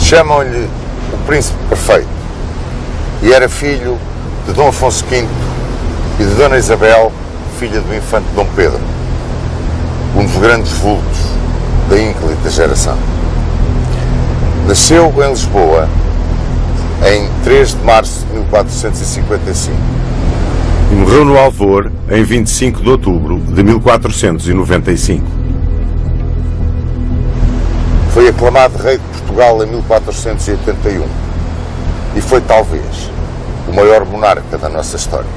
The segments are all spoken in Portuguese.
Chamam-lhe o Príncipe Perfeito e era filho de Dom Afonso V e de Dona Isabel, filha do infante Dom Pedro, um dos grandes vultos da ínclita geração. Nasceu em Lisboa em 3 de março de 1455 e morreu no Alvor em 25 de outubro de 1495. Foi aclamado rei de Portugal em 1481 e foi talvez o maior monarca da nossa história.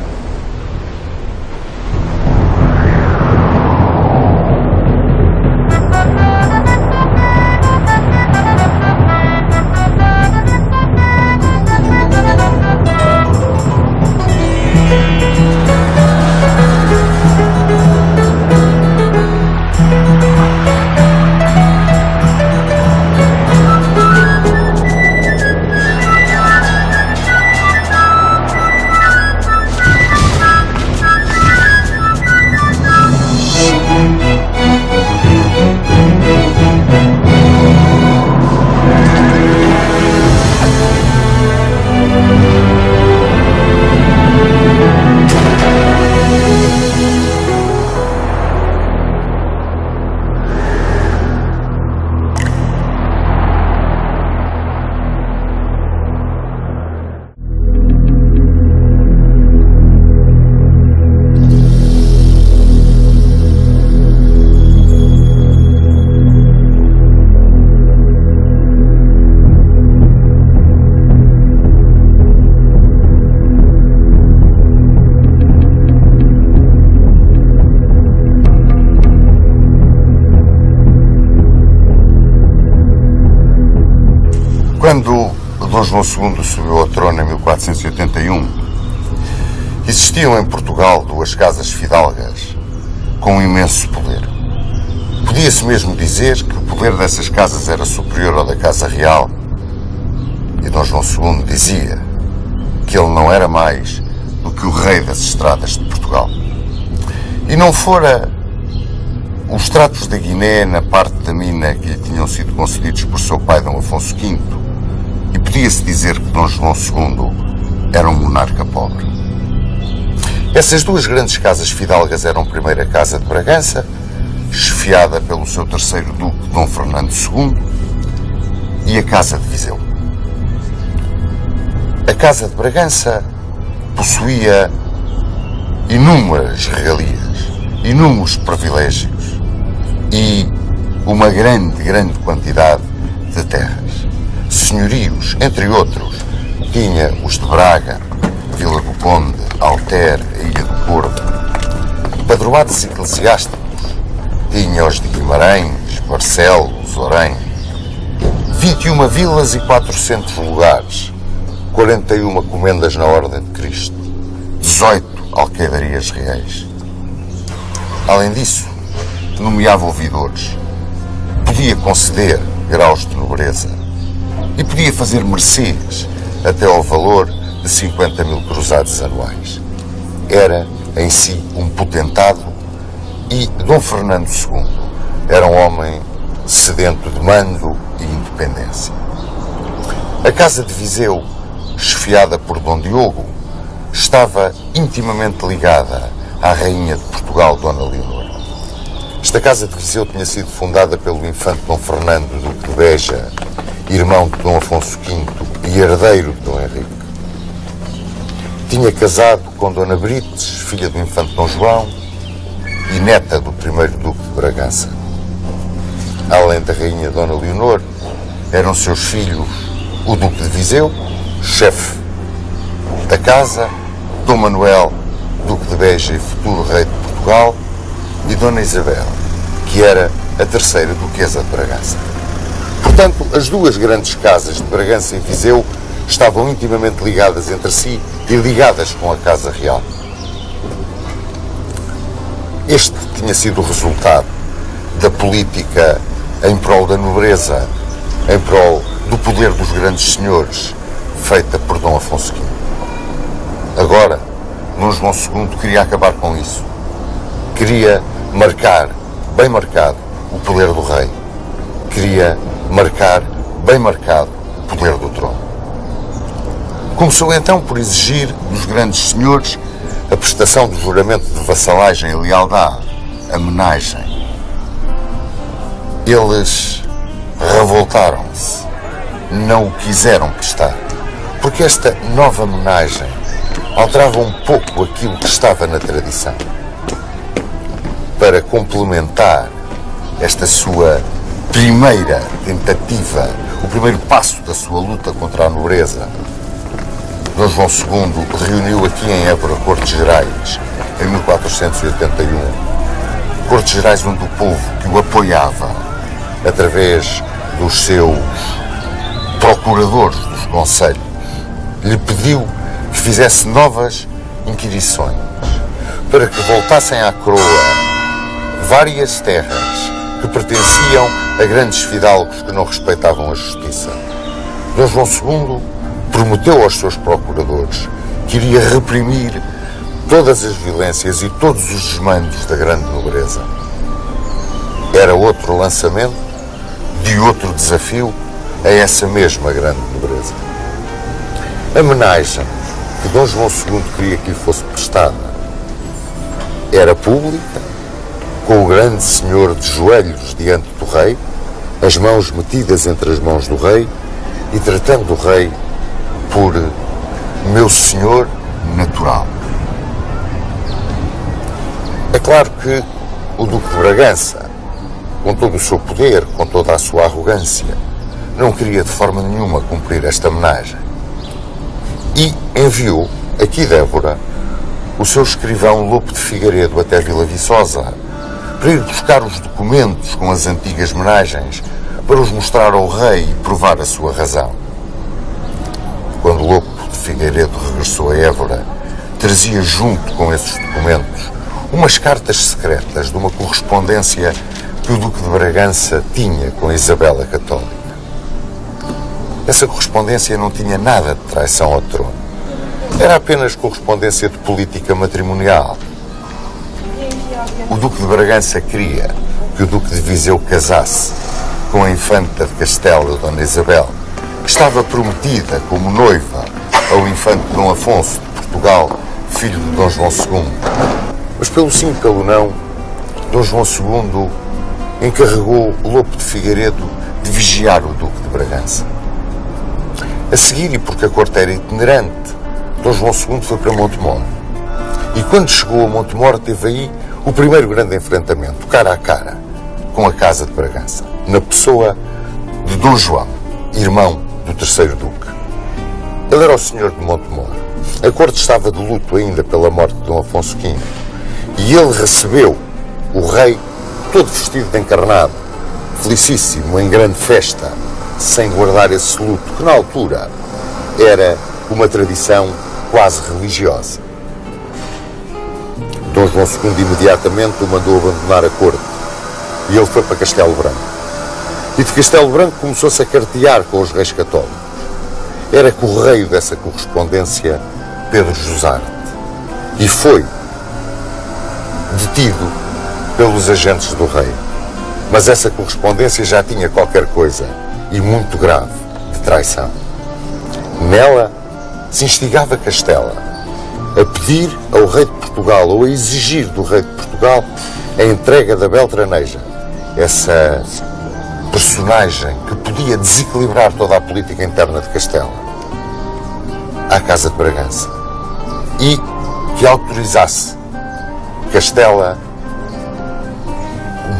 Quando Dom João II subiu ao trono em 1481, existiam em Portugal duas casas fidalgas com um imenso poder. Podia-se mesmo dizer que o poder dessas casas era superior ao da Casa Real, e Dom João II dizia que ele não era mais do que o rei das estradas de Portugal. E não fora os tratos da Guiné na parte da mina que lhe tinham sido concedidos por seu pai Dom Afonso V, e podia-se dizer que Dom João II era um monarca pobre. Essas duas grandes casas fidalgas eram primeiro a Casa de Bragança, chefiada pelo seu terceiro duque, Dom Fernando II, e a Casa de Viseu. A Casa de Bragança possuía inúmeras regalias, inúmeros privilégios e uma grande quantidade de terras. Senhorios, entre outros, tinha os de Braga, Vila do Conde, Alter, a Ilha do Porto. Padroados eclesiásticos, tinha os de Guimarães, Barcelos, Orém. 21 vilas e 400 lugares, 41 comendas na Ordem de Cristo, 18 alqueidarias reais. Além disso, nomeava ouvidores, podia conceder graus de nobreza e podia fazer mercês até ao valor de 50 mil cruzados anuais. Era, em si, um potentado e Dom Fernando II era um homem sedento de mando e independência. A Casa de Viseu, chefiada por Dom Diogo, estava intimamente ligada à Rainha de Portugal, Dona Leonor. Esta Casa de Viseu tinha sido fundada pelo infante Dom Fernando, duque de Beja, irmão de Dom Afonso V e herdeiro de Dom Henrique. Tinha casado com Dona Brites, filha do infante Dom João e neta do primeiro duque de Bragança. Além da rainha Dona Leonor, eram seus filhos o duque de Viseu, chefe da casa, Dom Manuel, duque de Beja e futuro rei de Portugal, e Dona Isabel, que era a terceira duquesa de Bragança. Portanto, as duas grandes casas de Bragança e Viseu estavam intimamente ligadas entre si e ligadas com a Casa Real. Este tinha sido o resultado da política em prol da nobreza, em prol do poder dos grandes senhores, feita por Dom Afonso V. Agora, Dom João II queria acabar com isso. Queria marcar, bem marcado, o poder do rei. Queria marcar, bem marcado, poder do trono. Começou então por exigir dos grandes senhores a prestação do juramento de vassalagem e lealdade, a menagem. Eles revoltaram-se, não o quiseram prestar, porque esta nova menagem alterava um pouco aquilo que estava na tradição. Para complementar esta sua primeira tentativa, o primeiro passo da sua luta contra a nobreza, Dom João II reuniu aqui em Évora Cortes Gerais, em 1481. Cortes Gerais onde o povo que o apoiava, através dos seus procuradores dos concelhos, lhe pediu que fizesse novas inquirições, para que voltassem à coroa várias terras que pertenciam a grandes fidalgos que não respeitavam a justiça. Dom João II prometeu aos seus procuradores que iria reprimir todas as violências e todos os desmandos da grande nobreza. Era outro lançamento de outro desafio a essa mesma grande nobreza. A menagem que Dom João II queria que lhe fosse prestada era pública, com o grande senhor de joelhos diante do rei, as mãos metidas entre as mãos do rei e tratando o rei por meu senhor natural. É claro que o Duque de Bragança, com todo o seu poder, com toda a sua arrogância, não queria de forma nenhuma cumprir esta menagem. E enviou, aqui de Évora, o seu escrivão Lopo de Figueiredo até Vila Viçosa, para ir buscar os documentos com as antigas menagens, para os mostrar ao rei e provar a sua razão. Quando Lopo de Figueiredo regressou a Évora, trazia junto com esses documentos umas cartas secretas de uma correspondência que o Duque de Bragança tinha com Isabel a Católica. Essa correspondência não tinha nada de traição ao trono. Era apenas correspondência de política matrimonial. O Duque de Bragança queria que o Duque de Viseu casasse com a infanta de Castela, Dona Isabel, que estava prometida como noiva ao infante Dom Afonso de Portugal, filho de Dom João II. Mas pelo sim e pelo não, Dom João II encarregou Lopo de Figueiredo de vigiar o Duque de Bragança. A seguir, e porque a corte era itinerante, Dom João II foi para Montemor. E quando chegou a Montemor, teve aí o primeiro grande enfrentamento, cara a cara, com a Casa de Bragança, na pessoa de Dom João, irmão do terceiro Duque. Ele era o senhor de Montemor. A corte estava de luto ainda pela morte de Dom Afonso V. E ele recebeu o rei todo vestido de encarnado, felicíssimo, em grande festa, sem guardar esse luto, que na altura era uma tradição quase religiosa. Dom João II imediatamente o mandou abandonar a corte e ele foi para Castelo Branco. E de Castelo Branco começou-se a cartear com os reis católicos. Era correio dessa correspondência Pedro Josarte e foi detido pelos agentes do rei. Mas essa correspondência já tinha qualquer coisa, e muito grave, de traição. Nela se instigava Castela a pedir ao rei de Portugal, ou a exigir do rei de Portugal, a entrega da Beltraneja, essa personagem que podia desequilibrar toda a política interna de Castela, à Casa de Bragança, e que autorizasse Castela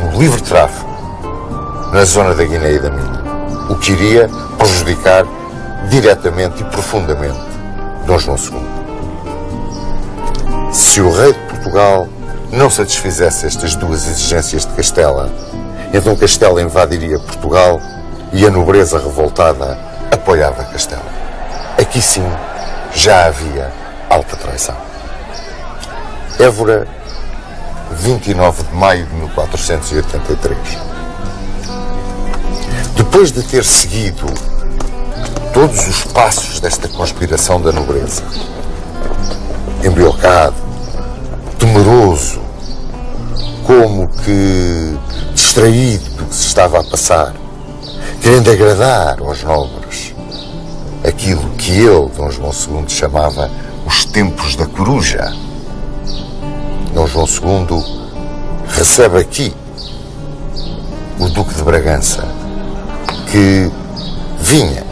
no livre tráfico na zona da Guiné e da Mina, o que iria prejudicar diretamente e profundamente Dom João II. Se o rei de Portugal não satisfizesse estas duas exigências de Castela, então Castela invadiria Portugal e a nobreza revoltada apoiava Castela. Aqui sim já havia alta traição. Évora, 29 de maio de 1483. Depois de ter seguido todos os passos desta conspiração da nobreza, embriocado, temeroso, como que distraído do que se estava a passar, querendo agradar aos nobres, naquilo que ele, Dom João II, chamava os tempos da coruja. Dom João II recebe aqui o Duque de Bragança, que vinha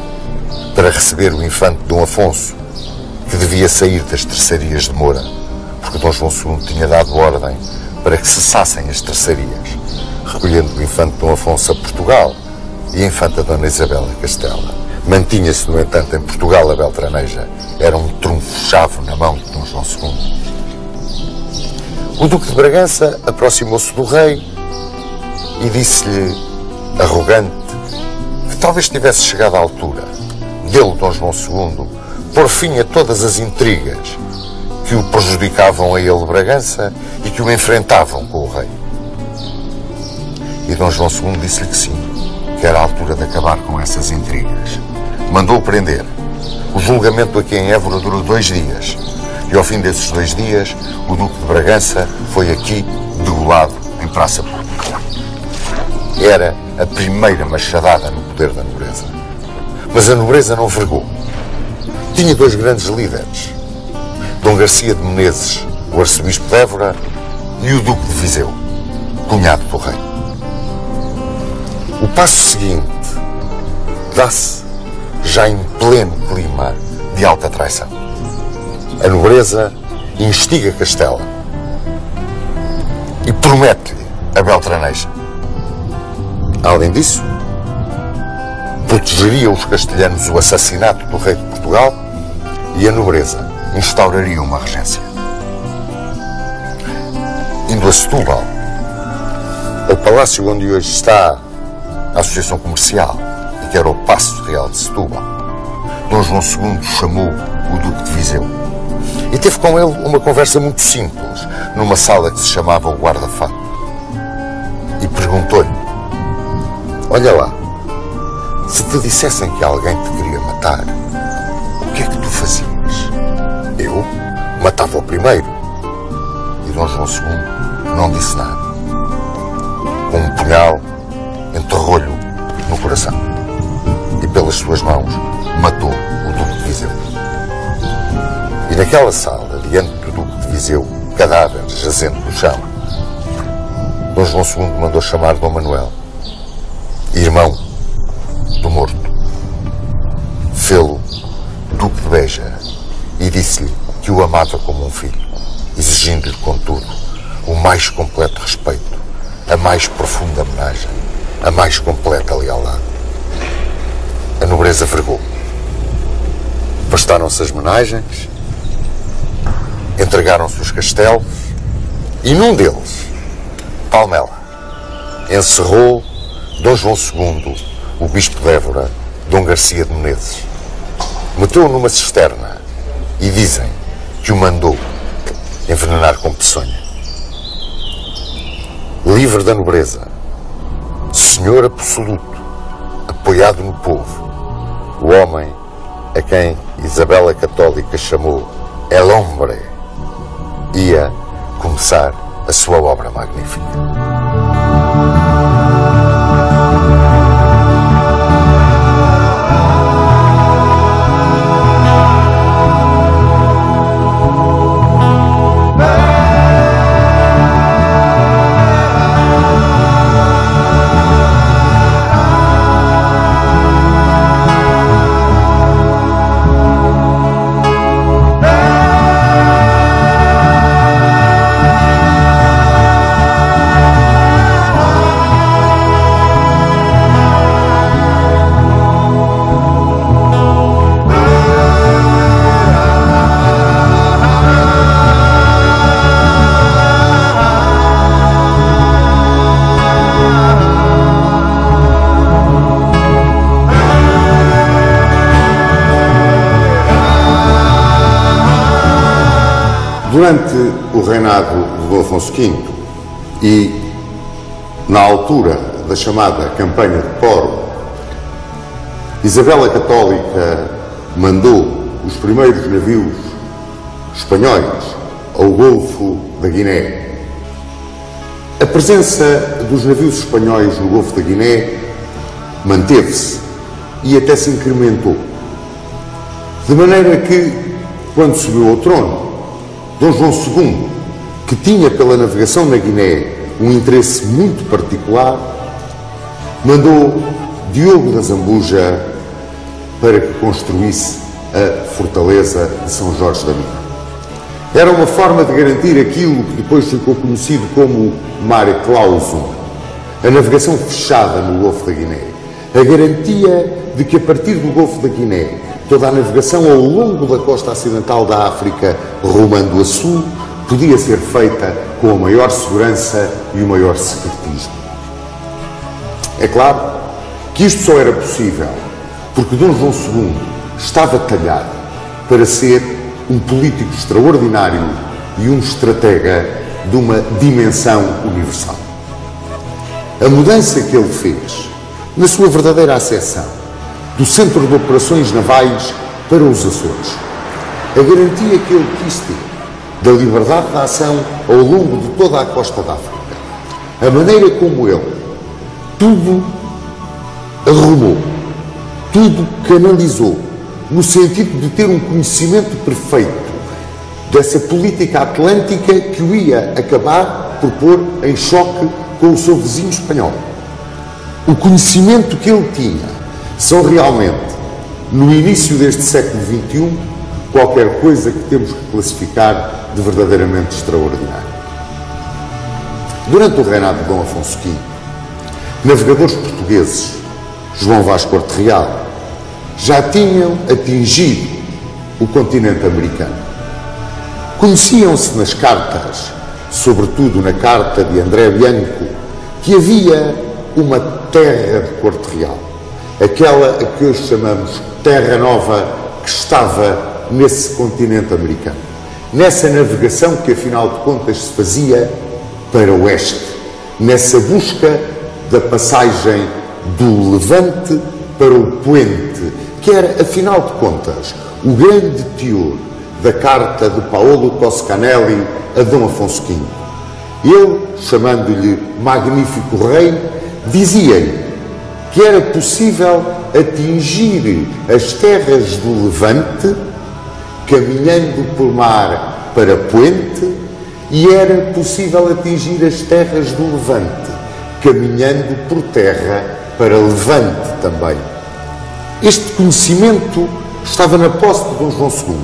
para receber o infante Dom Afonso, que devia sair das terçarias de Moura, porque Dom João II tinha dado ordem para que cessassem as terçarias, recolhendo o infante Dom Afonso a Portugal e a infanta Dona Isabel a Castela. Mantinha-se, no entanto, em Portugal a Beltraneja. Era um trunfo-chave na mão de Dom João II. O Duque de Bragança aproximou-se do rei e disse-lhe, arrogante, que talvez tivesse chegado à altura dele, Dom João II, pôr fim a todas as intrigas que o prejudicavam a ele, Bragança, e que o enfrentavam com o rei. E Dom João II disse-lhe que sim, que era a altura de acabar com essas intrigas. Mandou-o prender. O julgamento aqui em Évora durou 2 dias. E ao fim desses 2 dias, o Duque de Bragança foi aqui degolado em praça pública. Era a primeira machadada no poder da nobreza. Mas a nobreza não vergou. Tinha 2 grandes líderes. Dom Garcia de Menezes, o arcebispo de Évora, e o Duque de Viseu, cunhado do rei. O passo seguinte dá-se já em pleno clima de alta traição. A nobreza instiga Castela e promete-lhe a Beltraneja. Além disso, protegeria os castelhanos o assassinato do rei de Portugal e a nobreza instauraria uma regência. Indo a Setúbal, ao palácio onde hoje está a Associação Comercial e que era o Paço Real de Setúbal, Dom João II chamou o Duque de Viseu e teve com ele uma conversa muito simples numa sala que se chamava o Guarda-Fato e perguntou-lhe: olha lá, se te dissessem que alguém te queria matar, o que é que tu fazias? Eu matava o primeiro. E Dom João II não disse nada. Com um punhal, enterrou-lhe no coração e pelas suas mãos matou o Duque de Viseu. E naquela sala, diante do Duque de Viseu, cadáver jazendo no chão, Dom João II mandou chamar Dom Manuel, irmão do morto, fê-lo Duque de Beja, e disse-lhe que o amava como um filho, exigindo-lhe, contudo, o mais completo respeito, a mais profunda homenagem, a mais completa lealdade. A nobreza vergou. Prestaram-se as homenagens, entregaram-se os castelos e num deles, Palmela, encerrou Dom João II, o bispo de Évora, Dom Garcia de Menezes. Meteu-o numa cisterna e dizem que o mandou envenenar com peçonha. Livre da nobreza, senhor absoluto, apoiado no povo, o homem a quem Isabel a Católica chamou El Hombre, ia começar a sua obra magnífica. Durante o reinado de Dom Afonso V e na altura da chamada Campanha de Toro, Isabel a Católica mandou os primeiros navios espanhóis ao Golfo da Guiné. A presença dos navios espanhóis no Golfo da Guiné manteve-se e até se incrementou. De maneira que, quando subiu ao trono, Dom João II, que tinha pela navegação na Guiné um interesse muito particular, mandou Diogo da Zambuja para que construísse a fortaleza de São Jorge da Mina. Era uma forma de garantir aquilo que depois ficou conhecido como mare clausum, a navegação fechada no Golfo da Guiné, a garantia de que a partir do Golfo da Guiné toda a navegação ao longo da costa ocidental da África, rumando a sul, podia ser feita com a maior segurança e o maior secretismo. É claro que isto só era possível porque Dom João II estava talhado para ser um político extraordinário e um estratega de uma dimensão universal. A mudança que ele fez, na sua verdadeira acessão, do Centro de Operações Navais para os Açores, a garantia que ele quis ter da liberdade de ação ao longo de toda a costa da África, a maneira como ele tudo arrumou, tudo canalizou, no sentido de ter um conhecimento perfeito dessa política atlântica que o ia acabar por pôr em choque com o seu vizinho espanhol. O conhecimento que ele tinha são realmente, no início deste século XXI, qualquer coisa que temos que classificar de verdadeiramente extraordinário. Durante o reinado de Dom Afonso V, navegadores portugueses, João Vaz Corte Real, já tinham atingido o continente americano. Conheciam-se nas cartas, sobretudo na carta de André Bianco, que havia uma terra de Corte Real, aquela a que hoje chamamos Terra Nova, que estava nesse continente americano, nessa navegação que afinal de contas se fazia para o oeste, nessa busca da passagem do Levante para o Poente, que era afinal de contas o grande teor da carta de Paolo Toscanelli a Dom Afonso V. Ele, chamando-lhe Magnífico Rei, dizia-lhe que era possível atingir as terras do Levante caminhando por mar para Poente e era possível atingir as terras do Levante caminhando por terra para Levante também. Este conhecimento estava na posse de Dom João II.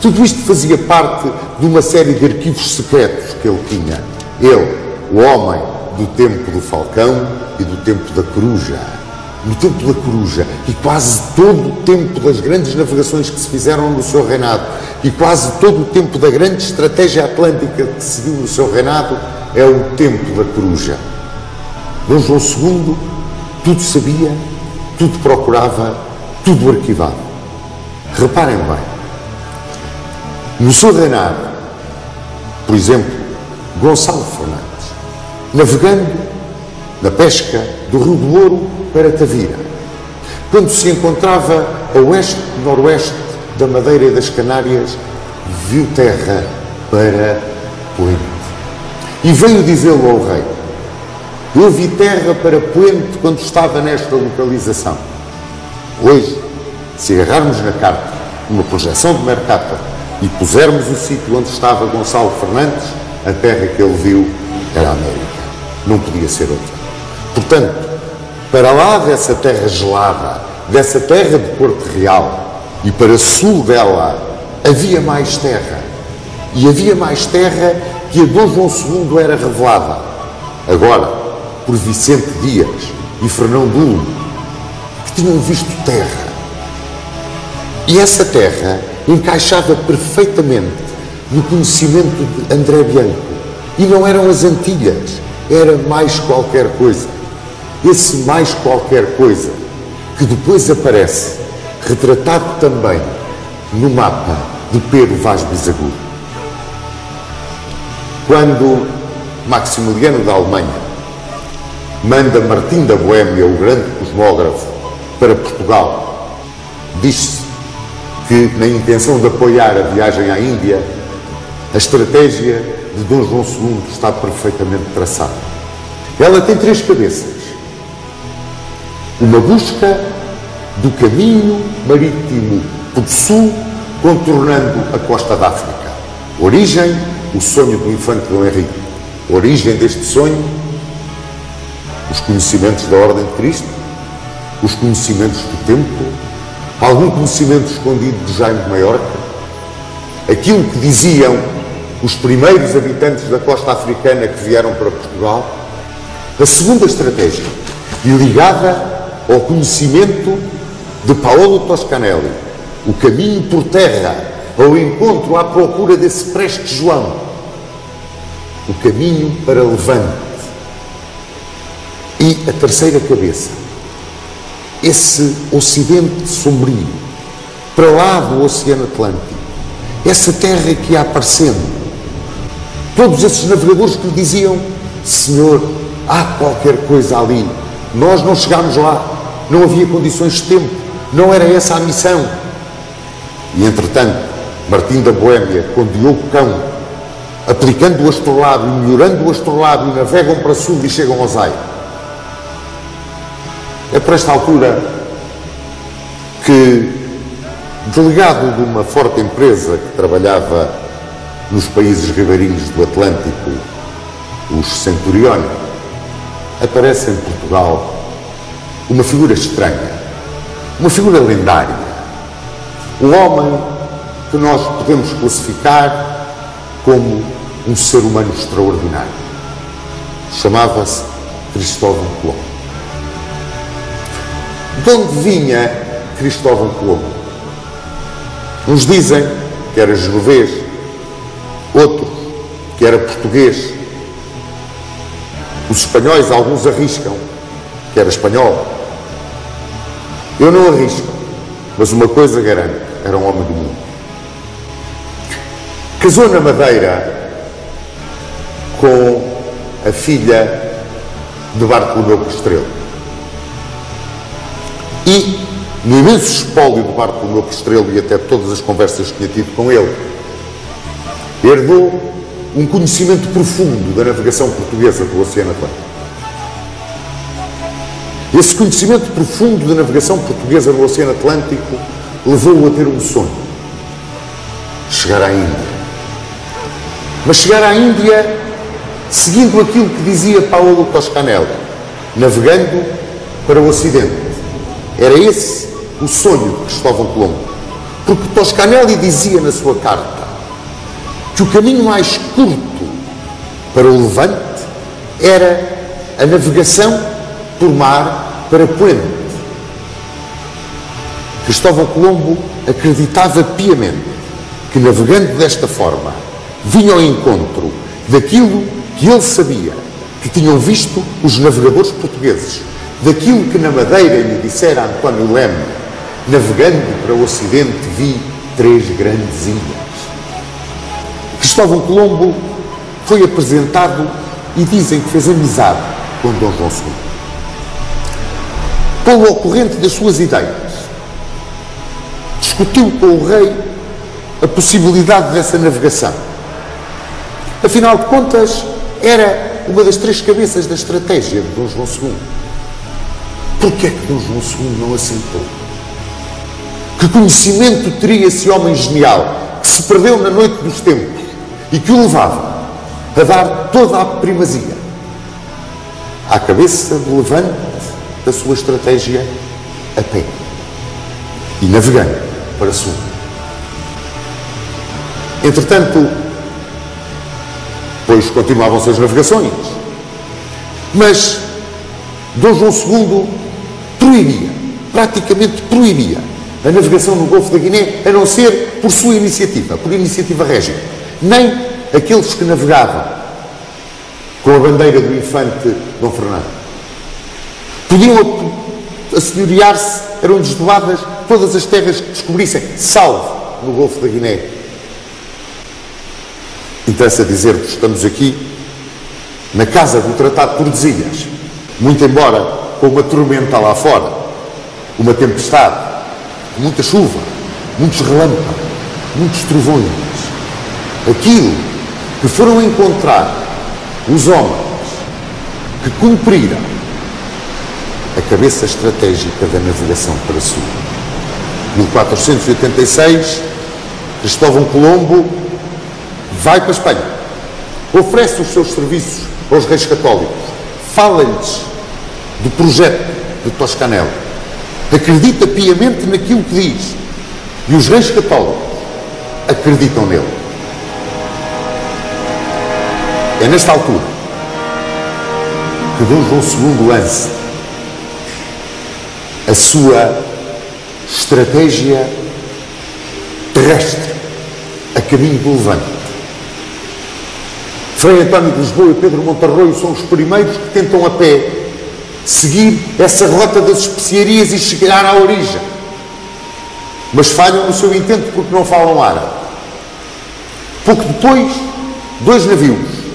Tudo isto fazia parte de uma série de arquivos secretos que ele tinha. Ele, o homem do tempo do Falcão e do tempo da Coruja. No tempo da Coruja e quase todo o tempo das grandes navegações que se fizeram no seu reinado e quase todo o tempo da grande estratégia atlântica que se viu no seu reinado é o tempo da Coruja. Dom João II tudo sabia, tudo procurava, tudo arquivava. Reparem bem, no seu reinado, por exemplo, Gonçalo Fernandes, navegando na pesca do Rio do Ouro para Tavira, quando se encontrava a oeste-noroeste da Madeira e das Canárias, viu terra para Poente. E veio dizê-lo ao rei: eu vi terra para Poente quando estava nesta localização. Hoje, se agarrarmos na carta uma projeção de Mercator e pusermos o sítio onde estava Gonçalo Fernandes, a terra que ele viu era a América. Não podia ser outra. Portanto, para lá dessa terra gelada, dessa terra de Corte Real, e para sul dela, havia mais terra. E havia mais terra que a Dom João II era revelada. Agora, por Vicente Dias e Fernão Dulo, que tinham visto terra. E essa terra encaixava perfeitamente no conhecimento de André Bianco. E não eram as Antilhas, era mais qualquer coisa. Esse mais qualquer coisa, que depois aparece, retratado também no mapa de Pedro Vaz Bisagudo. Quando Maximiliano da Alemanha manda Martim da Boémia, o grande cosmógrafo, para Portugal, diz-se que, na intenção de apoiar a viagem à Índia, a estratégia de Dom João II está perfeitamente traçada. Ela tem três cabeças. Uma busca do caminho marítimo por sul, contornando a costa da África. Origem, o sonho do infante Dom Henrique. Origem deste sonho, os conhecimentos da Ordem de Cristo, os conhecimentos do tempo, algum conhecimento escondido de Jaime de Maiorca, aquilo que diziam os primeiros habitantes da costa africana que vieram para Portugal. A segunda estratégia, ligada ao conhecimento de Paolo Toscanelli, o caminho por terra, ao encontro, à procura desse Preste João, o caminho para Levante. E a terceira cabeça, esse ocidente sombrio, para lá do Oceano Atlântico, essa terra que ia aparecendo. Todos esses navegadores que lhe diziam: Senhor, há qualquer coisa ali, nós não chegámos lá, não havia condições de tempo, não era essa a missão. E entretanto, Martim da Boémia, com Diogo Cão, aplicando o astrolábio, melhorando o astrolábio, navegam para sul e chegam ao Zaire. É por esta altura que, delegado de uma forte empresa que trabalhava nos países ribeirinhos do Atlântico, os Centurioni, aparece em Portugal uma figura estranha, uma figura lendária, um homem que nós podemos classificar como um ser humano extraordinário. Chamava-se Cristóvão Colombo. De onde vinha Cristóvão Colombo? Uns dizem que era genovês, outros que era português. Os espanhóis, alguns arriscam que era espanhol. Eu não arrisco, mas uma coisa garanto: era um homem do mundo. Casou na Madeira com a filha de Bartolomeu Castrelo. E, no imenso espólio de Bartolomeu Castrelo e até todas as conversas que tinha tido com ele, herdou um conhecimento profundo da navegação portuguesa do Oceano Atlântico. Esse conhecimento profundo da navegação portuguesa no Oceano Atlântico levou-o a ter um sonho: chegar à Índia. Mas chegar à Índia seguindo aquilo que dizia Paolo Toscanelli, navegando para o Ocidente. Era esse o sonho de Cristóvão Colombo. Porque Toscanelli dizia na sua carta que o caminho mais curto para o Levante era a navegação por mar para Poente. Cristóvão Colombo acreditava piamente que, navegando desta forma, vinha ao encontro daquilo que ele sabia que tinham visto os navegadores portugueses, daquilo que na Madeira lhe dissera António Leme: navegando para o Ocidente vi 3 grandes ilhas. Cristóvão Colombo foi apresentado e dizem que fez amizade com Dom João II. Pelo ocorrente das suas ideias, discutiu com o rei a possibilidade dessa navegação. Afinal de contas, era uma das 3 cabeças da estratégia de Dom João II. Porquê é que Dom João II não aceitou? Que conhecimento teria esse homem genial que se perdeu na noite dos tempos e que o levava a dar toda a primazia à cabeça do Levante da sua estratégia a pé e navegando para sul? Entretanto, pois continuavam-se as navegações, mas Dom João II proibia, praticamente proibia, a navegação no Golfo da Guiné, a não ser por sua iniciativa, por iniciativa régia. Nem aqueles que navegavam com a bandeira do infante Dom Fernando podiam assenhorear-se, eram-lhes doadas todas as terras que descobrissem, salvo no Golfo da Guiné. Interessa dizer-vos, estamos aqui na casa do Tratado de Tordesilhas, muito embora com uma tormenta lá fora, uma tempestade, muita chuva, muitos relâmpagos, muitos trovões. Aquilo que foram encontrar os homens que cumpriram a cabeça estratégica da navegação para sul. 1486, Cristóvão Colombo vai para a Espanha, oferece os seus serviços aos reis católicos, fala-lhes do projeto de Toscanel, acredita piamente naquilo que diz, e os reis católicos acreditam nele. É nesta altura que Dom João II lança a sua estratégia terrestre a caminho do Levante. Frei António de Lisboa e Pedro Montarroio são os primeiros que tentam a pé seguir essa rota das especiarias e chegar à origem, mas falham no seu intento porque não falam árabe. Pouco depois, 2 navios,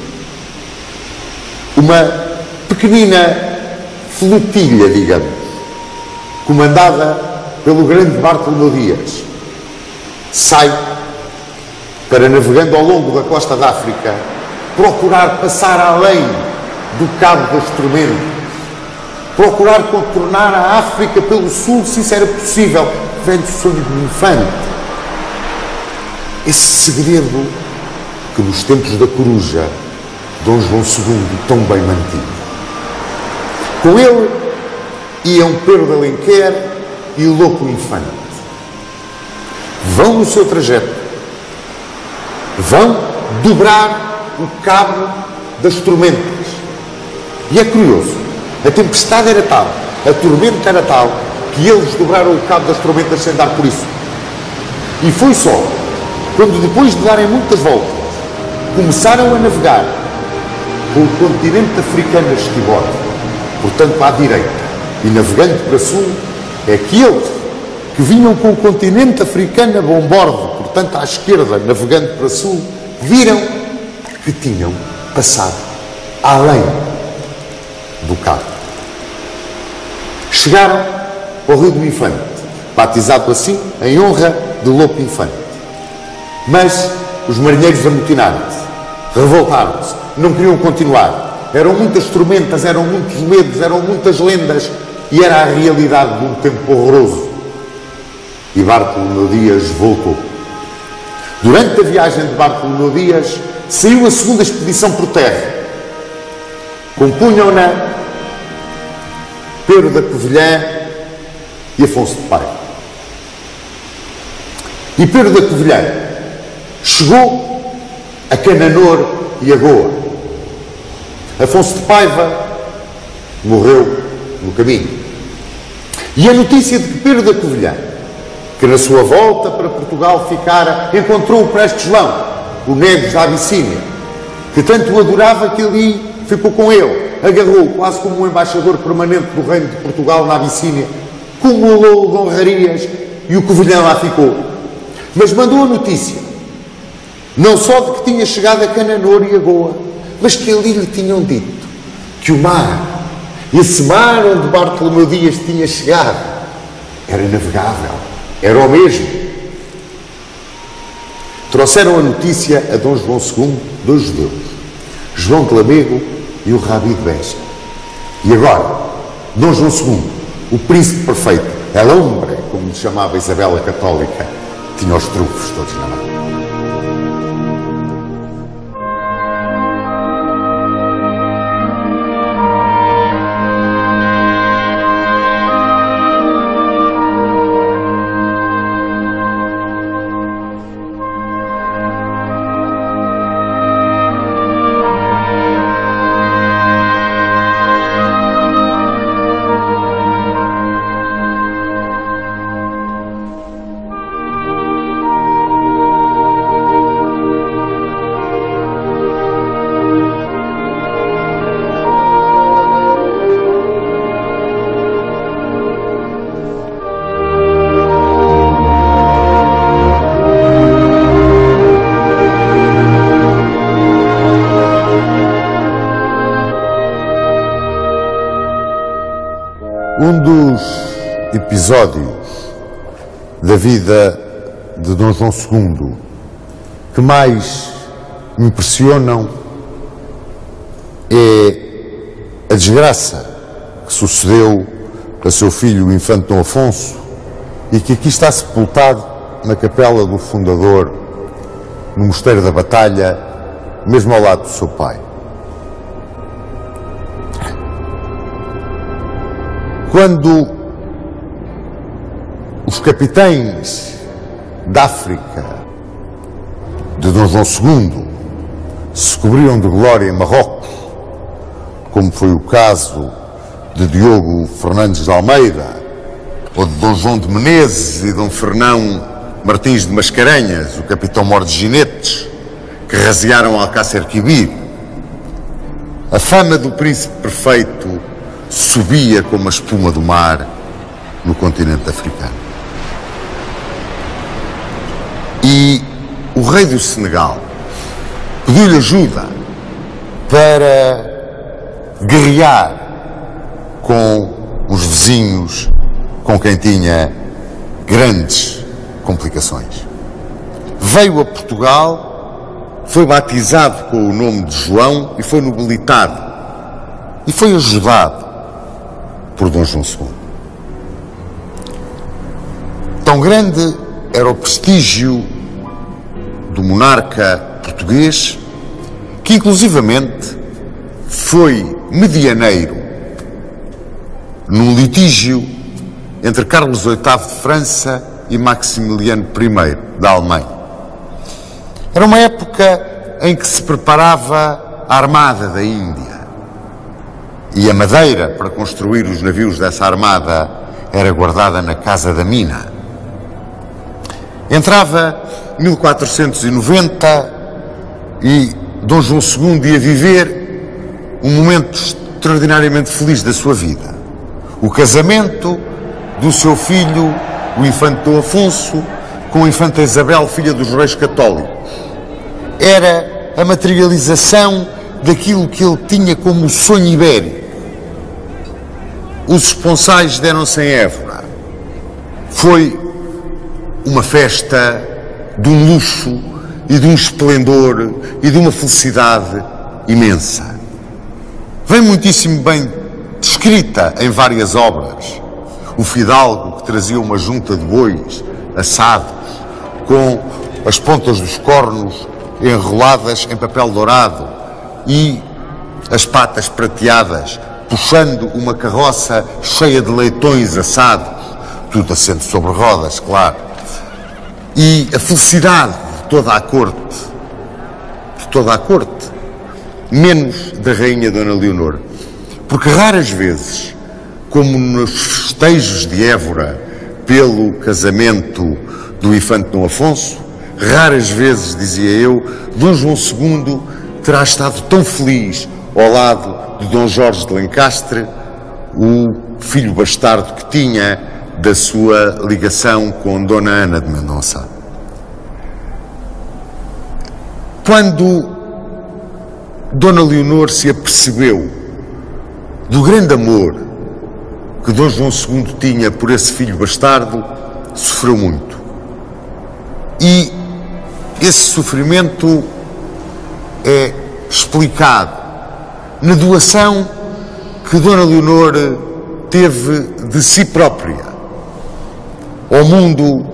uma pequenina flotilha, digamos, comandada pelo grande Bartolomeu Dias, sai para, navegando ao longo da costa da África, procurar passar além do Cabo das Tormentas, procurar contornar a África pelo sul, se isso era possível, velho sonho de um infante. Esse segredo que nos tempos da Coruja Dom João II tão bem mantinha. Com ele iam Pedro de Alenquer e Lopo Infante. Vão no seu trajeto, vão dobrar o Cabo das Tormentas. E é curioso, a tempestade era tal, a tormenta era tal, que eles dobraram o Cabo das Tormentas sem dar por isso. E foi só quando, depois de darem muitas voltas, começaram a navegar com o continente africano a estribor, portanto à direita, e navegando para sul, é que eles, que vinham com o continente africano a bombordo, portanto à esquerda, navegando para sul, viram que tinham passado além do Cabo. Chegaram ao Rio do Infante, batizado assim em honra de Lopo Infante. Mas os marinheiros amotinaram-se, revoltaram-se, não queriam continuar. Eram muitas tormentas, eram muitos medos, eram muitas lendas, e era a realidade de um tempo horroroso. E Bartolomeu Dias voltou. Durante a viagem de Bartolomeu Dias, saiu a segunda expedição por terra. Compunham-na Pedro da Covilhã e Afonso de Paiva. E Pedro da Covilhã chegou a Cananor e a Goa. Afonso de Paiva morreu no caminho. E a notícia de que Pedro da Covilhã, que na sua volta para Portugal ficara, encontrou o preste João, o Negus da Abissínia, que tanto o adorava que ali ficou com ele, agarrou-o quase como um embaixador permanente do reino de Portugal na Abissínia, cumulou-o de honrarias e o Covilhã lá ficou. Mas mandou a notícia, não só de que tinha chegado a Cananor e a Goa, mas que ali lhe tinham dito que o mar, esse mar onde Bartolomeu Dias tinha chegado, era navegável, era o mesmo. Trouxeram a notícia a Dom João II 2 judeus, João de Lamego e o Rabi de Beja. E agora, Dom João II, o príncipe perfeito, el hombre, como lhe chamava Isabel a Católica, tinha os trunfos todos na mão. Um dos episódios da vida de Dom João II que mais me impressionam é a desgraça que sucedeu a seu filho, o infante Dom Afonso, e que aqui está sepultado na capela do fundador, no Mosteiro da Batalha, mesmo ao lado do seu pai. Quando os capitães da África de Dom João II se cobriam de glória em Marrocos, como foi o caso de Diogo Fernandes de Almeida, ou de Dom João de Menezes e Dom Fernão Martins de Mascarenhas, o capitão-mor de Ginetes, que rasearam Alcácer Quibir, a fama do príncipe perfeito subia como a espuma do mar no continente africano. E o rei do Senegal pediu-lhe ajuda para guerrear com os vizinhos com quem tinha grandes complicações. Veio a Portugal, foi batizado com o nome de João e foi nobilitado e foi ajudado por Dom João II. Tão grande era o prestígio do monarca português que inclusivamente foi medianeiro num litígio entre Carlos VIII de França e Maximiliano I da Alemanha. Era uma época em que se preparava a Armada da Índia e a madeira para construir os navios dessa armada era guardada na Casa da Mina. Entrava 1490 e Dom João II ia viver um momento extraordinariamente feliz da sua vida. O casamento do seu filho, o infante Dom Afonso, com a infanta Isabel, filha dos reis católicos. Era a materialização daquilo que ele tinha como sonho ibérico. Os esponsais deram-se em Évora. Foi uma festa de um luxo e de um esplendor e de uma felicidade imensa. Vem muitíssimo bem descrita em várias obras. O fidalgo que trazia uma junta de bois assados com as pontas dos cornos enroladas em papel dourado e as patas prateadas, puxando uma carroça cheia de leitões assados, tudo assento sobre rodas, claro. E a felicidade de toda a corte, menos da rainha Dona Leonor, porque raras vezes, como nos festejos de Évora, pelo casamento do infante Dom Afonso, raras vezes, dizia eu, Dom João II terá estado tão feliz ao lado de Dom Jorge de Lencastre, o filho bastardo que tinha da sua ligação com Dona Ana de Mendonça. Quando Dona Leonor se apercebeu do grande amor que Dom João II tinha por esse filho bastardo, sofreu muito. E esse sofrimento é explicado na doação que Dona Leonor teve de si própria ao mundo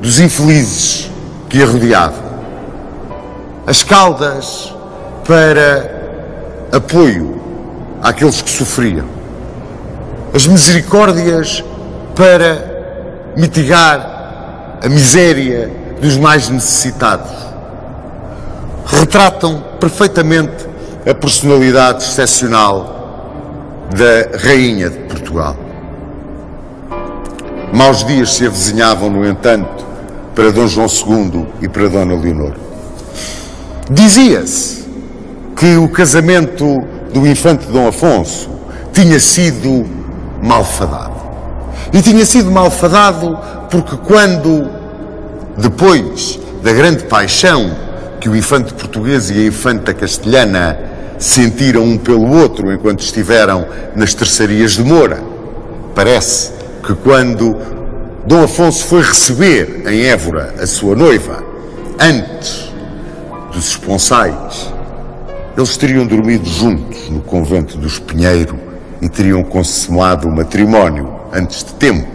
dos infelizes que a rodeavam. As caudas para apoio àqueles que sofriam. As misericórdias para mitigar a miséria dos mais necessitados. Retratam perfeitamente a personalidade excepcional da Rainha de Portugal. Maus dias se avizinhavam, no entanto, para Dom João II e para Dona Leonor. Dizia-se que o casamento do infante Dom Afonso tinha sido malfadado. E tinha sido malfadado porque quando, depois da grande paixão que o infante português e a infanta castelhana sentiram um pelo outro enquanto estiveram nas terçarias de Moura, parece que quando Dom Afonso foi receber em Évora a sua noiva, antes dos esponsais, eles teriam dormido juntos no convento do Espinheiro e teriam consumado o matrimónio antes de tempo.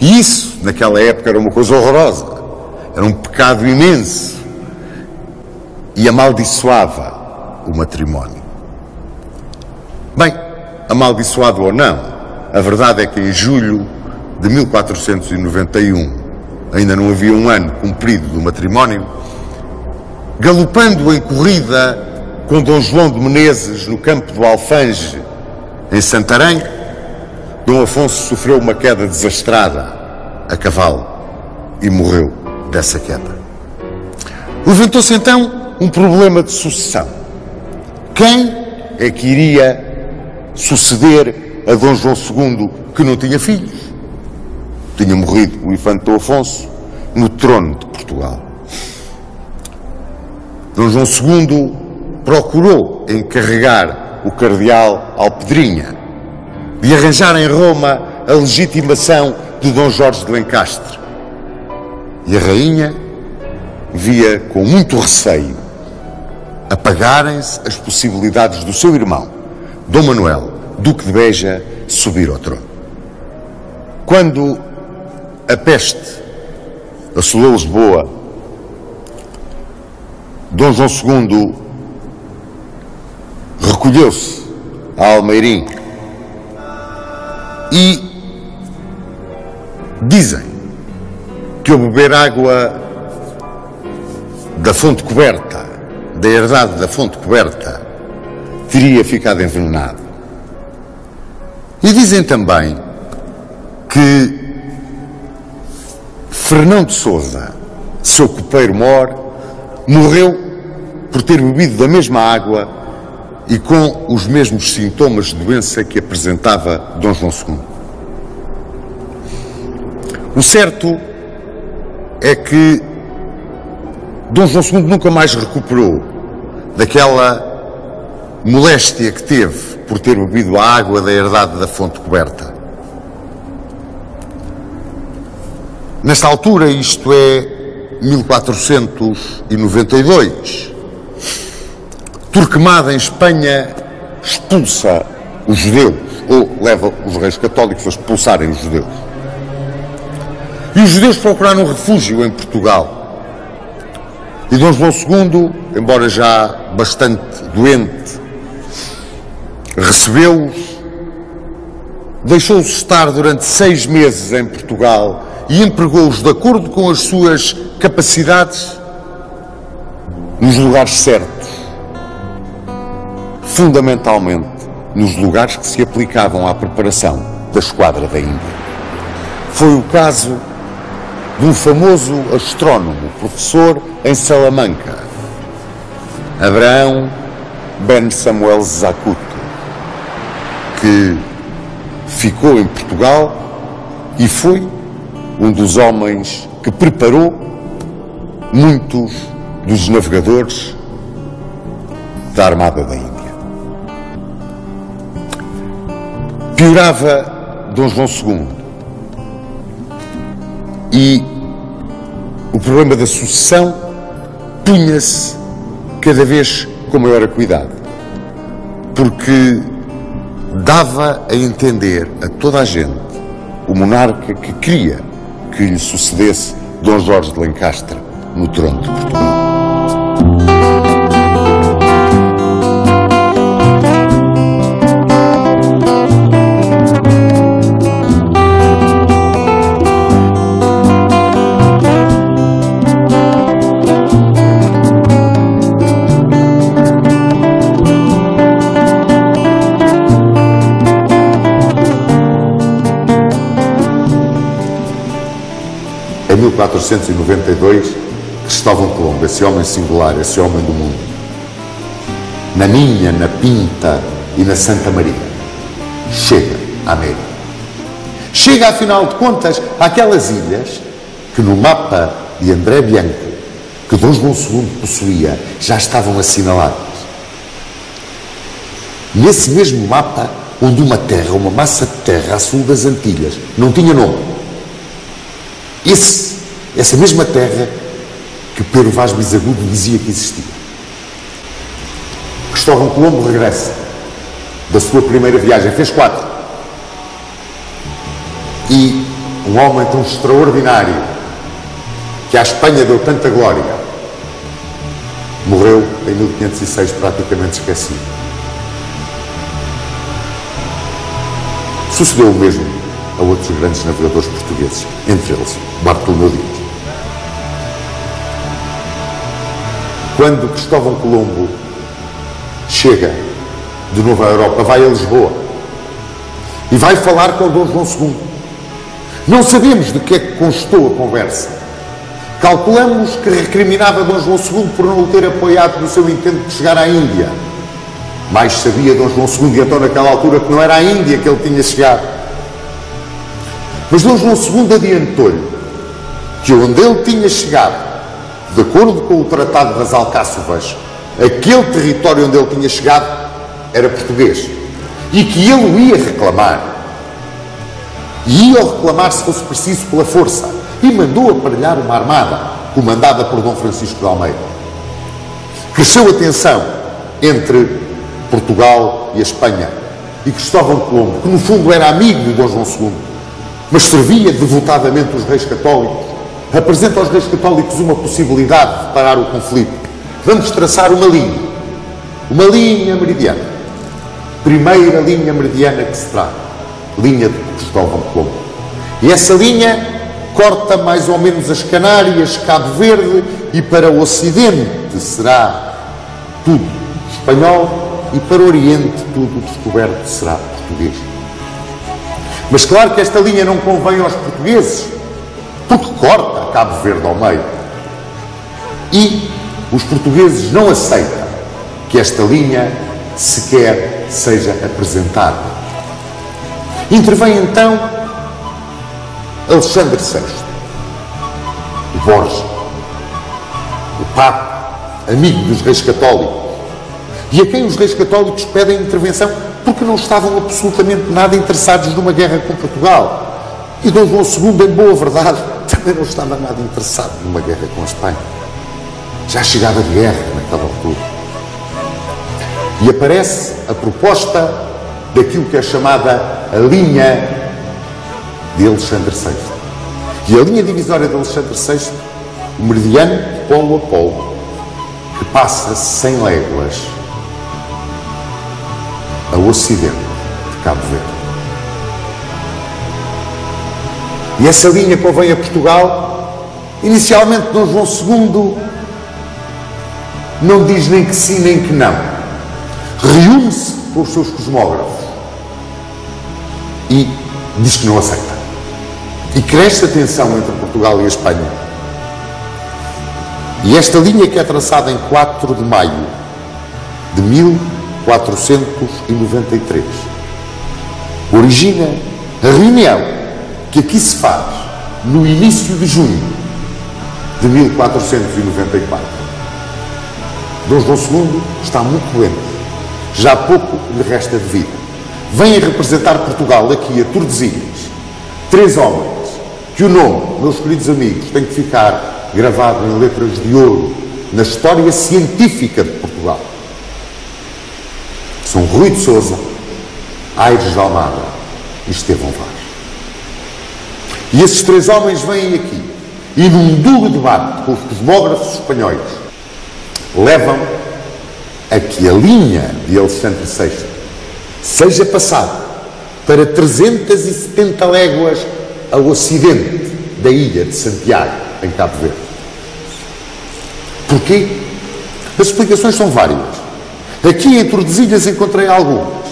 E isso, naquela época, era uma coisa horrorosa. Era um pecado imenso. E amaldiçoava o matrimónio. Bem, amaldiçoado ou não, a verdade é que em julho de 1491, ainda não havia um ano cumprido do matrimónio, galopando em corrida com Dom João de Menezes no campo do Alfange, em Santarém, Dom Afonso sofreu uma queda desastrada a cavalo e morreu dessa queda. Levantou-se então um problema de sucessão. Quem é que iria suceder a Dom João II, que não tinha filhos? Tinha morrido o infante Dom Afonso no trono de Portugal. Dom João II procurou encarregar o cardeal Alpedrinha de arranjar em Roma a legitimação de Dom Jorge de Lencastre. E a rainha via com muito receio apagarem-se as possibilidades do seu irmão, Dom Manuel, Duque de Beja, subir ao trono. Quando a peste assolou Lisboa, Dom João II recolheu-se a Almeirim e dizem que ao beber água da fonte coberta, da herdade da fonte coberta, teria ficado envenenado. E dizem também que Fernão de Sousa, seu copeiro-mor, morreu por ter bebido da mesma água e com os mesmos sintomas de doença que apresentava Dom João II. O certo é que Dom João II nunca mais recuperou daquela moléstia que teve por ter bebido a água da herdade da fonte coberta. Nesta altura, isto é 1492, Torquemada, em Espanha, expulsa os judeus, ou leva os reis católicos a expulsarem os judeus. E os judeus procuraram refúgio em Portugal. E Dom João II, embora já bastante doente, recebeu-os, deixou-os estar durante 6 meses em Portugal e empregou-os de acordo com as suas capacidades nos lugares certos, fundamentalmente nos lugares que se aplicavam à preparação da esquadra da Índia. Foi o caso de um famoso astrónomo, professor em Salamanca, Abraão Ben Samuel Zacuto, que ficou em Portugal e foi um dos homens que preparou muitos dos navegadores da Armada da Índia. Piorava Dom João II e o problema da sucessão punha-se cada vez com maior cuidado, porque dava a entender a toda a gente o monarca que queria que lhe sucedesse Dom Jorge de Lencastre no trono de Portugal. Em 1492, Cristóvão Colombo, esse homem singular, esse homem do mundo, na Minha, na Pinta e na Santa Maria, chega à América. Chega, afinal de contas, àquelas ilhas que no mapa de André Bianco, que Dom João II possuía, já estavam assinaladas. Nesse mesmo mapa, onde uma terra, uma massa de terra a sul das Antilhas, não tinha nome. Essa mesma terra que Pedro Vaz Bisagudo dizia que existia. Cristóvão Colombo regressa da sua primeira viagem, fez 4. E um homem tão extraordinário, que à Espanha deu tanta glória, morreu em 1506 praticamente esquecido. Sucedeu o mesmo a outros grandes navegadores portugueses, entre eles Bartolomeu Dias. Quando Cristóvão Colombo chega de novo à Europa, vai a Lisboa e vai falar com o Dom João II. Não sabemos de que é que constou a conversa. Calculamos que recriminava Dom João II por não o ter apoiado no seu intento de chegar à Índia. Mais sabia Dom João II, e então naquela altura, que não era à Índia que ele tinha chegado. Mas Dom João II adiantou-lhe que onde ele tinha chegado, de acordo com o Tratado das Alcáçovas, aquele território onde ele tinha chegado era português e que ele o ia reclamar. E ia reclamar, se fosse preciso, pela força. E mandou aparelhar uma armada comandada por Dom Francisco de Almeida. Cresceu a tensão entre Portugal e a Espanha. E Cristóvão Colombo, que no fundo era amigo de Dom João II, mas servia devotadamente os reis católicos, apresenta aos reis católicos uma possibilidade de parar o conflito. Vamos traçar uma linha meridiana. Primeira linha meridiana que se trata, linha de Cristóvão Colombo. E essa linha corta mais ou menos as Canárias, Cabo Verde, e para o Ocidente será tudo espanhol e para o Oriente tudo descoberto será português. Mas claro que esta linha não convém aos portugueses, porque corta Cabo Verde ao meio. E os portugueses não aceitam que esta linha sequer seja apresentada. Intervém então Alexandre VI, o Borja, o Papa, amigo dos reis católicos, e a quem os reis católicos pedem intervenção porque não estavam absolutamente nada interessados numa guerra com Portugal. E Dom João II, em boa verdade, também não estava nada interessado numa guerra com a Espanha. Já chegava de guerra naquela altura. E aparece a proposta daquilo que é chamada a linha de Alexandre VI. E a linha divisória de Alexandre VI, o meridiano de polo a polo, que passa 100 léguas ao ocidente de Cabo Verde. E essa linha convém a Portugal. Inicialmente Dom João II não diz nem que sim nem que não. Reúne-se com os seus cosmógrafos e diz que não aceita. E cresce a tensão entre Portugal e a Espanha. E esta linha, que é traçada em 4 de maio de 1493, origina a reunião que aqui se faz no início de junho de 1494. Dom João II está muito doente, já pouco lhe resta de vida. Vem a representar Portugal aqui a Tordesilhas 3 homens que o nome, meus queridos amigos, tem que ficar gravado em letras de ouro na história científica de Portugal. São Rui de Sousa, Aires de Almada e Estevão Vaz. E esses 3 homens vêm aqui e, num duro debate com os cosmógrafos espanhóis, levam a que a linha de Alexandre VI seja passada para 370 léguas ao ocidente da ilha de Santiago, em Cabo Verde. Porquê? As explicações são várias. Aqui em Tordesilhas encontrei algumas.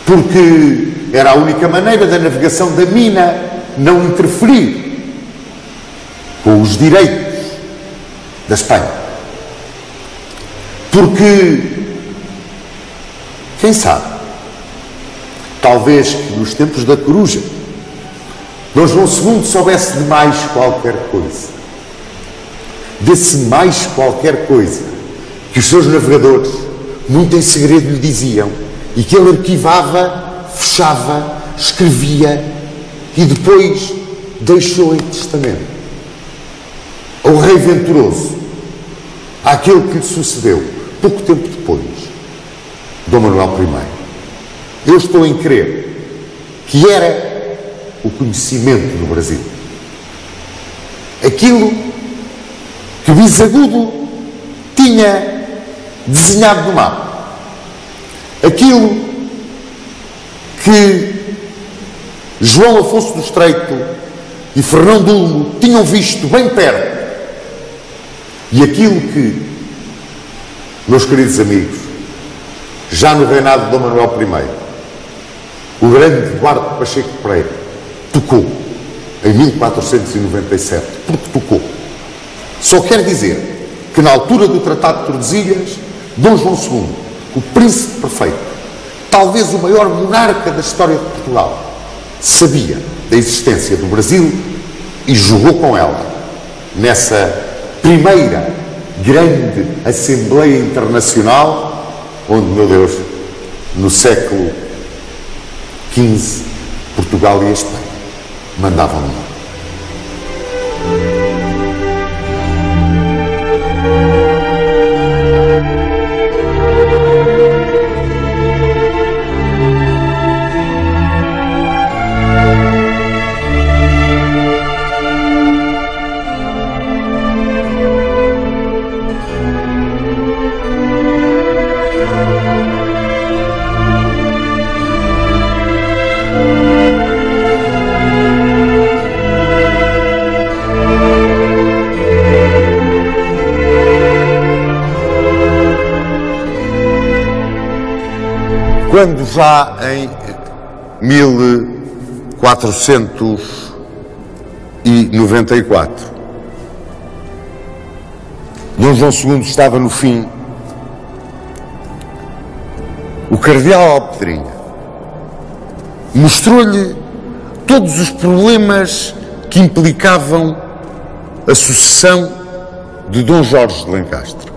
Porque era a única maneira da navegação da mina não interferir com os direitos da Espanha. Porque, quem sabe, talvez que nos tempos da Coruja, Dom João II soubesse de mais qualquer coisa. Desse mais qualquer coisa que os seus navegadores, muito em segredo, lhe diziam e que ele arquivava, fechava, escrevia e depois deixou em testamento ao rei venturoso, àquele que lhe sucedeu pouco tempo depois, Dom Manuel I. Eu estou em crer que era o conhecimento do Brasil. Aquilo que Bisagudo tinha desenhado no mapa. Aquilo que João Afonso do Estreito e Fernão Dulmo tinham visto bem perto. E aquilo que, meus queridos amigos, já no reinado de Dom Manuel I, o grande Eduardo Pacheco Pereira tocou em 1497, porque tocou. Só quer dizer que na altura do Tratado de Tordesilhas, Dom João II, o príncipe perfeito, talvez o maior monarca da história de Portugal, sabia da existência do Brasil e jogou com ela nessa primeira grande Assembleia Internacional, onde, meu Deus, no século XV, Portugal e a Espanha mandavam no mundo. Quando já em 1494 Dom João II estava no fim, o cardeal Alpedrinha mostrou-lhe todos os problemas que implicavam a sucessão de Dom Jorge de Lencastre.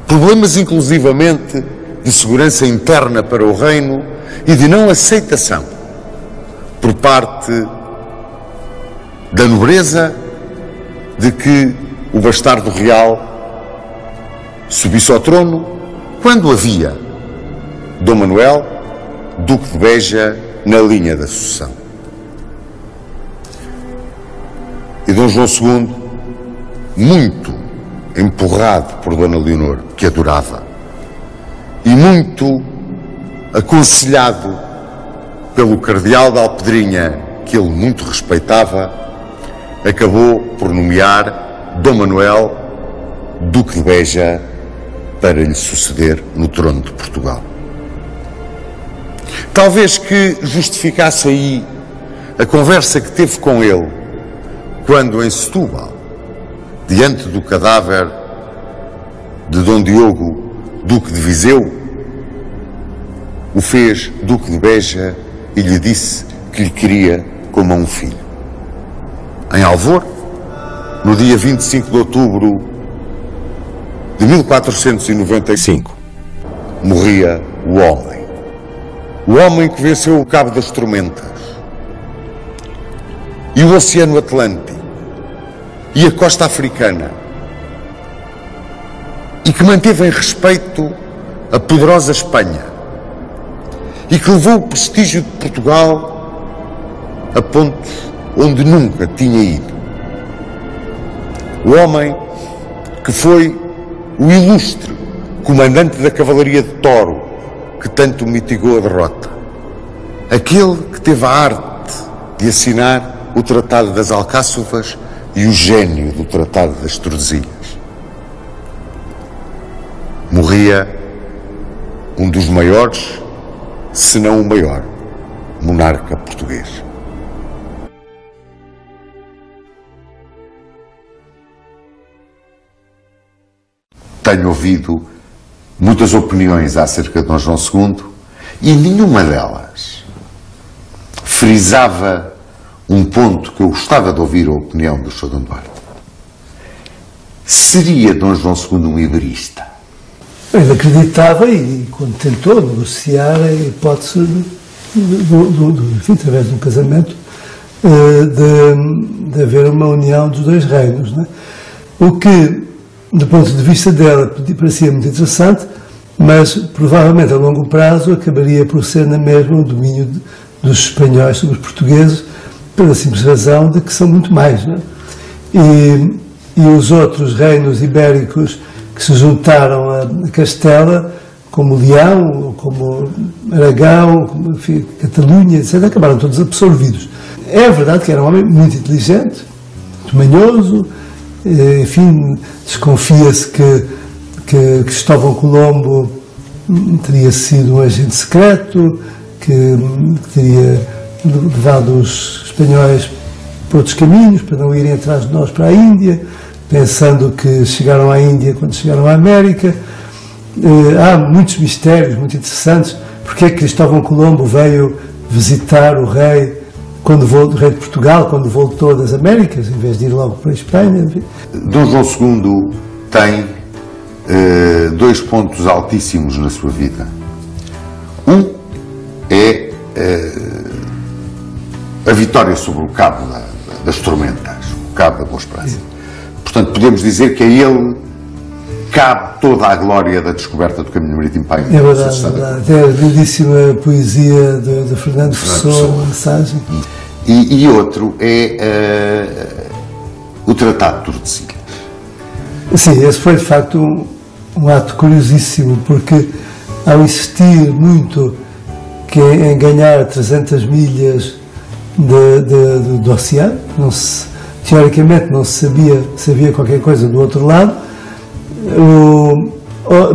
Problemas inclusivamente de segurança interna para o reino e de não aceitação por parte da nobreza de que o bastardo real subisse ao trono quando havia Dom Manuel, Duque de Beja, na linha da sucessão. E Dom João II, muito empurrado por Dona Leonor, que adorava, e muito aconselhado pelo cardeal de Alpedrinha, que ele muito respeitava, acabou por nomear Dom Manuel, Duque de Beja, para lhe suceder no trono de Portugal. Talvez que justificasse aí a conversa que teve com ele, quando em Setúbal, diante do cadáver de Dom Diogo, Duque de Viseu, o fez Duque de Beja e lhe disse que lhe queria como a um filho. Em Alvor, no dia 25 de outubro de 1495, morria o homem que venceu o Cabo das Tormentas e o Oceano Atlântico e a costa africana, e que manteve em respeito a poderosa Espanha e que levou o prestígio de Portugal a pontos onde nunca tinha ido. O homem que foi o ilustre comandante da Cavalaria de Toro, que tanto mitigou a derrota. Aquele que teve a arte de assinar o Tratado das Alcáçovas e o gênio do Tratado das Tordesilhas. Morria um dos maiores, se não o maior, monarca português. Tenho ouvido muitas opiniões acerca de Dom João II e nenhuma delas frisava um ponto que eu gostava de ouvir a opinião do Sr. Dom Duarte. Seria Dom João II um iberista? Ele acreditava e quando tentou negociar a hipótese enfim, através de um casamento, de haver uma união dos dois reinos, não é? O que, do ponto de vista dela, parecia muito interessante, mas provavelmente a longo prazo acabaria por ser na mesma o domínio dos espanhóis sobre os portugueses, pela simples razão de que são muito mais, não é? E os outros reinos ibéricos que se juntaram a Castela, como Leão, como Aragão, como, enfim, Catalunha, etc., acabaram todos absorvidos. É verdade que era um homem muito inteligente, muito manhoso, enfim, desconfia-se que Cristóvão Colombo teria sido um agente secreto, que teria levado os espanhóis por outros caminhos, para não irem atrás de nós para a Índia, pensando que chegaram à Índia quando chegaram à América. Há muitos mistérios muito interessantes. Porque é que Cristóvão Colombo veio visitar o rei rei de Portugal, quando voltou das Américas, em vez de ir logo para a Espanha? Dom João II tem 2 pontos altíssimos na sua vida. Um é a vitória sobre o Cabo das Tormentas, o Cabo da Boa Esperança. Portanto, podemos dizer que a ele cabe toda a glória da descoberta do caminho marítimo para a Índia. É verdade. É a lindíssima poesia de Fernando Pessoa, uma mensagem. E outro é o Tratado de Tordesilhas. Sim, esse foi de facto um ato curiosíssimo, porque ao insistir muito em ganhar 300 milhas do oceano, teoricamente não se sabia qualquer coisa do outro lado,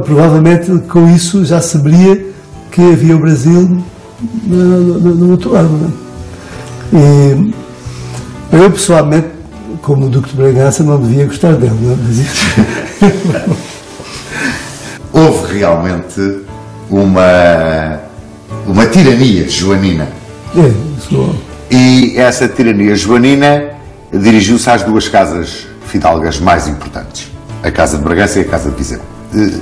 provavelmente com isso já saberia que havia o Brasil no outro lado, não é? E eu pessoalmente, como o Duque de Bragança, não devia gostar dele, não é? Mas isso... Houve realmente uma tirania joanina. E essa tirania joanina dirigiu-se às 2 casas fidalgas mais importantes, a Casa de Bragança e a Casa de Viseu.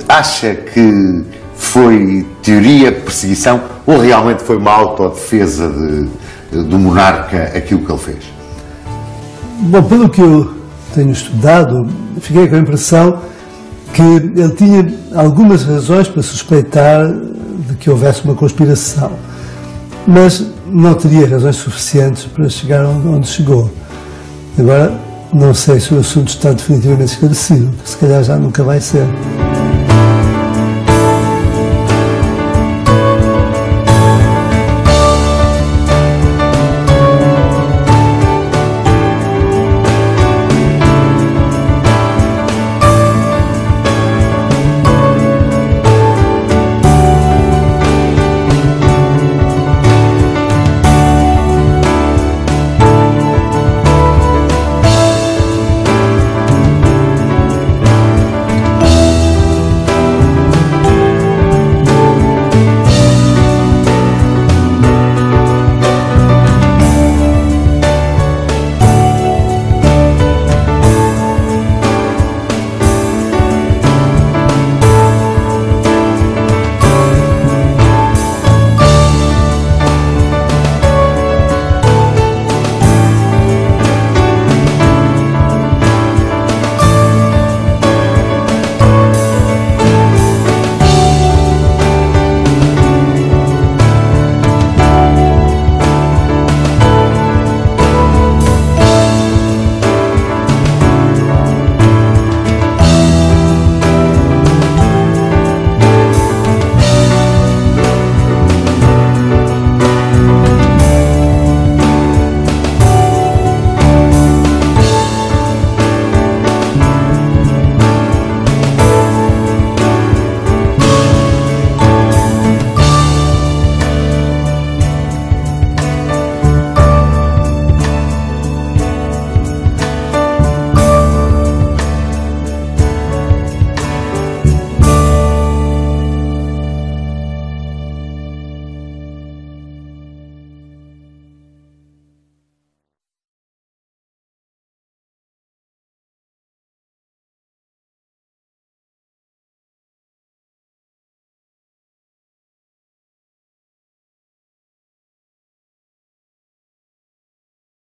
Acha que foi teoria, perseguição, ou realmente foi uma autodefesa do monarca aquilo que ele fez? Bom, pelo que eu tenho estudado, fiquei com a impressão que ele tinha algumas razões para suspeitar de que houvesse uma conspiração, mas não teria razões suficientes para chegar onde chegou. Agora, não sei se o assunto está definitivamente esclarecido, se calhar já nunca vai ser.